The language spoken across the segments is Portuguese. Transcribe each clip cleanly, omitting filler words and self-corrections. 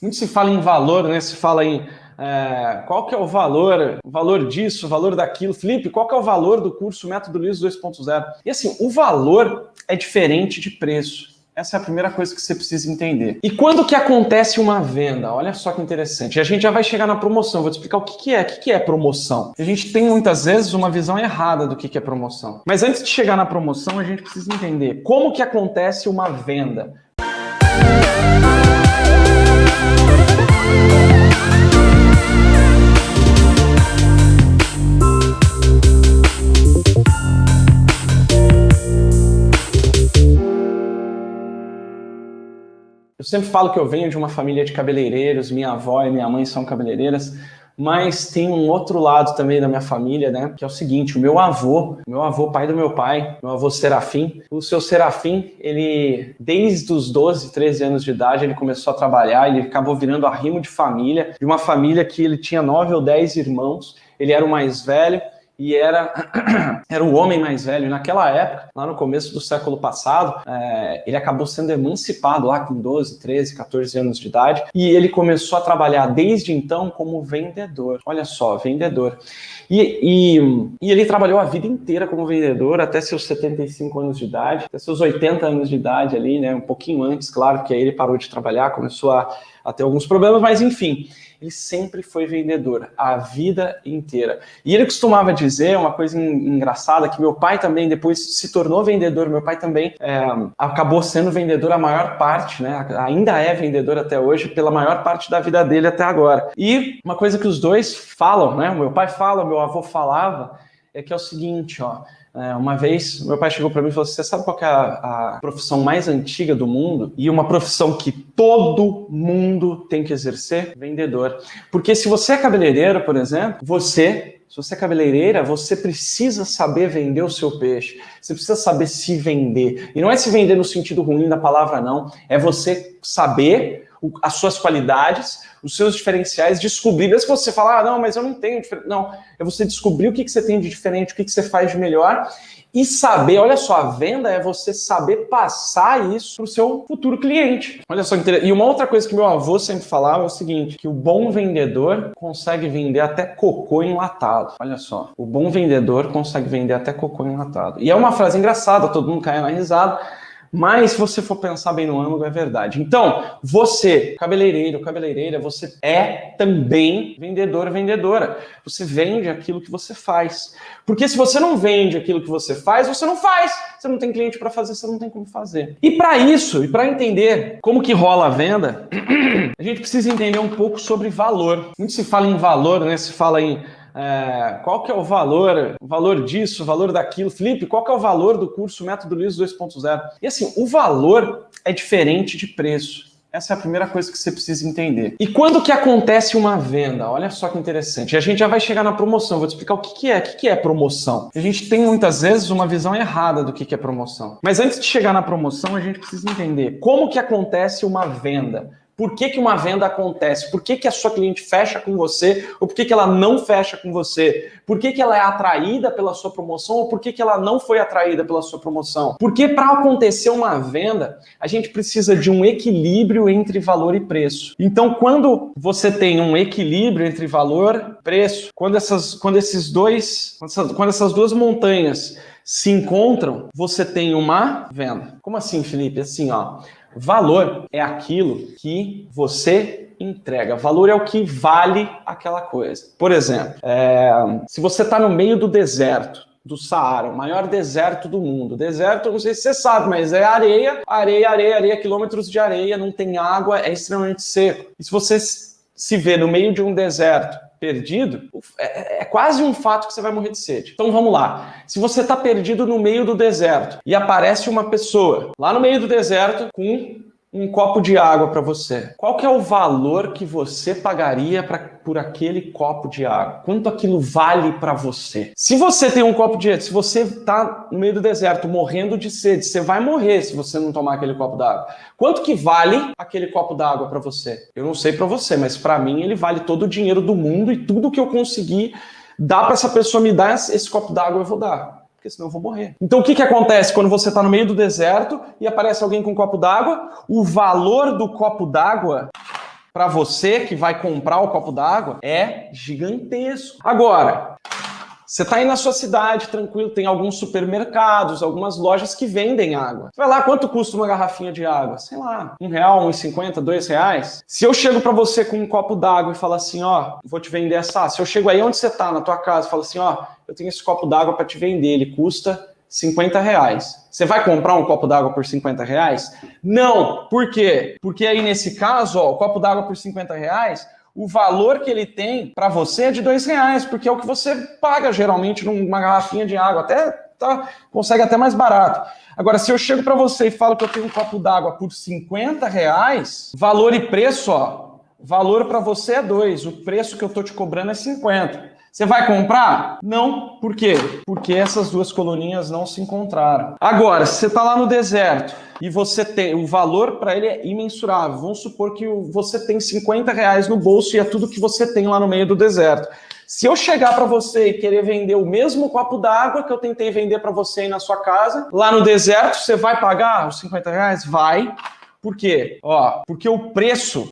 Muito se fala em valor, né? Se fala em qual que é o valor disso, o valor daquilo. Felipe, qual que é o valor do curso Método Luiz 2.0? E assim, o valor é diferente de preço. Essa é a primeira coisa que você precisa entender. E quando que acontece uma venda? Olha só que interessante. A gente já vai chegar na promoção. Vou te explicar o que é promoção. A gente tem muitas vezes uma visão errada do que é promoção. Mas antes de chegar na promoção, a gente precisa entender como que acontece uma venda. Eu sempre falo que eu venho de uma família de cabeleireiros, minha avó e minha mãe são cabeleireiras, mas tem um outro lado também da minha família, né? Que é o seguinte, o meu avô, pai do meu pai, meu avô Serafim, o seu Serafim, ele, desde os 12, 13 anos de idade, ele começou a trabalhar, ele acabou virando arrimo de família, de uma família que ele tinha 9 ou 10 irmãos, ele era o mais velho, e era o homem mais velho. Naquela época, lá no começo do século passado, ele acabou sendo emancipado lá com 12, 13, 14 anos de idade, e ele começou a trabalhar desde então como vendedor. Olha só, vendedor. E ele trabalhou a vida inteira como vendedor até seus 75 anos de idade, até seus 80 anos de idade ali, né? Um pouquinho antes, claro, que aí ele parou de trabalhar, começou a ter alguns problemas, mas enfim, ele sempre foi vendedor, a vida inteira. E ele costumava dizer uma coisa engraçada, que meu pai também depois se tornou vendedor, meu pai também acabou sendo vendedor a maior parte, né? Ainda é vendedor até hoje, pela maior parte da vida dele até agora. E uma coisa que os dois falam, né? O meu pai fala, o meu avô falava, é que é o seguinte, ó. Uma vez, meu pai chegou para mim e falou assim, você sabe qual que é a profissão mais antiga do mundo? E uma profissão que todo mundo tem que exercer? Vendedor. Porque se você é cabeleireiro, por exemplo, se você é cabeleireira, você precisa saber vender o seu peixe. Você precisa saber se vender. E não é se vender no sentido ruim da palavra, não. É você saber as suas qualidades, os seus diferenciais, descobrir. Mesmo que você fala, não, mas eu não tenho diferença. Não, é você descobrir o que você tem de diferente, o que você faz de melhor e saber, olha só, a venda é você saber passar isso para o seu futuro cliente. Olha só, e uma outra coisa que meu avô sempre falava é o seguinte, que o bom vendedor consegue vender até cocô enlatado. Olha só, o bom vendedor consegue vender até cocô enlatado. E é uma frase engraçada, todo mundo cai na risada, mas se você for pensar bem no ângulo, é verdade. Então, você, cabeleireiro, cabeleireira, você é também vendedor, vendedora. Você vende aquilo que você faz. Porque se você não vende aquilo que você faz, você não faz. Você não tem cliente para fazer, você não tem como fazer. E para isso, e para entender como que rola a venda, a gente precisa entender um pouco sobre valor. Muito se fala em valor, né? Se fala em qual que é o valor disso, o valor daquilo. Felipe, qual que é o valor do curso Método Luiz 2.0? E assim, o valor é diferente de preço. Essa é a primeira coisa que você precisa entender. E quando que acontece uma venda? Olha só que interessante. E a gente já vai chegar na promoção. Vou te explicar o que é promoção. A gente tem muitas vezes uma visão errada do que é promoção. Mas antes de chegar na promoção, a gente precisa entender como que acontece uma venda. Por que uma venda acontece? Por que a sua cliente fecha com você ou por que ela não fecha com você? Por que ela é atraída pela sua promoção ou por que ela não foi atraída pela sua promoção? Porque para acontecer uma venda, a gente precisa de um equilíbrio entre valor e preço. Então, quando você tem um equilíbrio entre valor e preço, quando essas duas montanhas se encontram, você tem uma venda. Como assim, Felipe? Assim, ó. Valor é aquilo que você entrega. Valor é o que vale aquela coisa. Por exemplo, se você está no meio do deserto, do Saara, o maior deserto do mundo. Deserto, não sei se você sabe, mas é areia, quilômetros de areia, não tem água, é extremamente seco. E se você se vê no meio de um deserto perdido, é quase um fato que você vai morrer de sede. Então vamos lá. Se você está perdido no meio do deserto e aparece uma pessoa lá no meio do deserto com um copo de água para você, qual que é o valor que você pagaria por aquele copo de água? Quanto aquilo vale para você? Se você tem um copo de água, se você está no meio do deserto morrendo de sede, você vai morrer se você não tomar aquele copo d'água. Quanto que vale aquele copo d'água para você? Eu não sei para você, mas para mim ele vale todo o dinheiro do mundo e tudo que eu conseguir dar para essa pessoa me dar esse copo d'água eu vou dar. Porque senão eu vou morrer. Então o que acontece quando você está no meio do deserto e aparece alguém com um copo d'água? O valor do copo d'água para você que vai comprar o copo d'água é gigantesco. Agora, você está aí na sua cidade, tranquilo, tem alguns supermercados, algumas lojas que vendem água. Vai lá, quanto custa uma garrafinha de água? Sei lá, R$1, R$1,50, R$2. Se eu chego para você com um copo d'água e falo assim, ó, vou te vender essa. Se eu chego aí onde você está, na tua casa, e falo assim, ó, eu tenho esse copo d'água para te vender, ele custa R$50. Você vai comprar um copo d'água por R$50? Não. Por quê? Porque aí nesse caso, ó, o copo d'água por R$50, o valor que ele tem para você é de R$2, porque é o que você paga geralmente numa garrafinha de água. Até consegue até mais barato. Agora, se eu chego para você e falo que eu tenho um copo d'água por R$50, valor e preço, ó, valor para você é 2, o preço que eu tô te cobrando é 50. Você vai comprar? Não. Por quê? Porque essas duas coluninhas não se encontraram. Agora, se você está lá no deserto e você tem o valor para ele é imensurável. Vamos supor que você tem R$50 no bolso e é tudo que você tem lá no meio do deserto. Se eu chegar para você e querer vender o mesmo copo d'água que eu tentei vender para você aí na sua casa, lá no deserto, você vai pagar os R$50? Vai. Por quê? Ó, porque o preço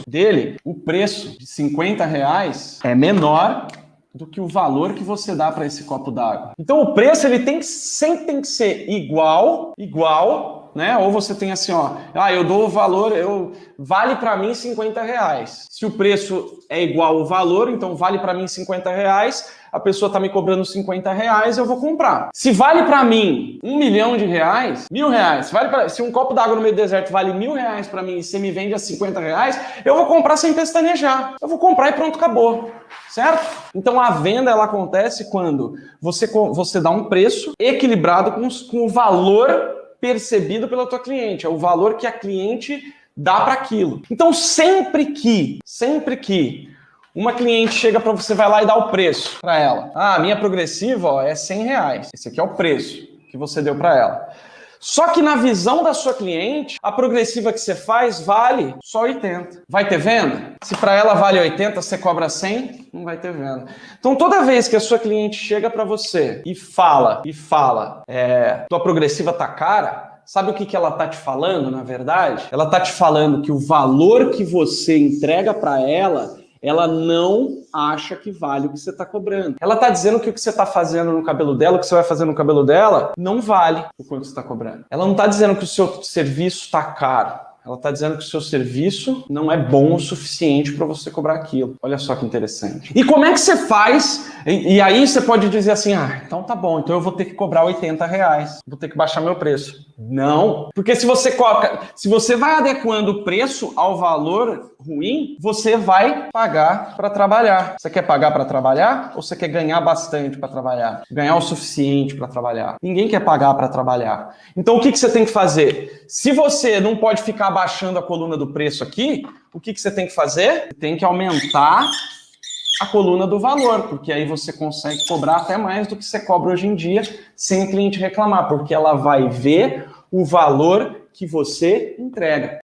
dele, o preço de R$50 é menor do que o valor que você dá para esse copo d'água. Então o preço ele sempre tem que ser igual, né? Ou você tem assim, ó, eu dou o valor, vale para mim R$50. Se o preço é igual ao valor, então vale para mim R$50, a pessoa tá me cobrando R$50, eu vou comprar. Se vale para mim R$1 milhão, R$1.000, se um copo d'água no meio do deserto vale R$1.000 para mim e você me vende a R$50, eu vou comprar sem pestanejar. Eu vou comprar e pronto, acabou. Certo? Então a venda ela acontece quando você dá um preço equilibrado com o valor percebido pela tua cliente, é o valor que a cliente dá para aquilo. Então sempre que uma cliente chega para você, vai lá e dá o preço para ela. A minha progressiva ó, é R$100. Esse aqui é o preço que você deu para ela. Só que na visão da sua cliente, a progressiva que você faz vale só 80. Vai ter venda? Se para ela vale 80, você cobra 100, não vai ter venda. Então toda vez que a sua cliente chega para você e fala, tua progressiva tá cara, sabe o que ela tá te falando, na verdade? Ela tá te falando que o valor que você entrega para ela não acha que vale o que você está cobrando. Ela está dizendo que o que você está fazendo no cabelo dela, o que você vai fazer no cabelo dela, não vale o quanto você está cobrando. Ela não está dizendo que o seu serviço está caro. Ela está dizendo que o seu serviço não é bom o suficiente para você cobrar aquilo. Olha só que interessante. E como é que você faz? E aí você pode dizer assim, então tá bom, então eu vou ter que cobrar R$80. Vou ter que baixar meu preço. Não, porque se você vai adequando o preço ao valor ruim, você vai pagar para trabalhar. Você quer pagar para trabalhar ou você quer ganhar bastante para trabalhar? Ganhar o suficiente para trabalhar? Ninguém quer pagar para trabalhar. Então o que você tem que fazer? Se você não pode ficar abaixando a coluna do preço aqui, o que você tem que fazer? Você tem que aumentar a coluna do valor, porque aí você consegue cobrar até mais do que você cobra hoje em dia sem o cliente reclamar, porque ela vai ver o valor que você entrega.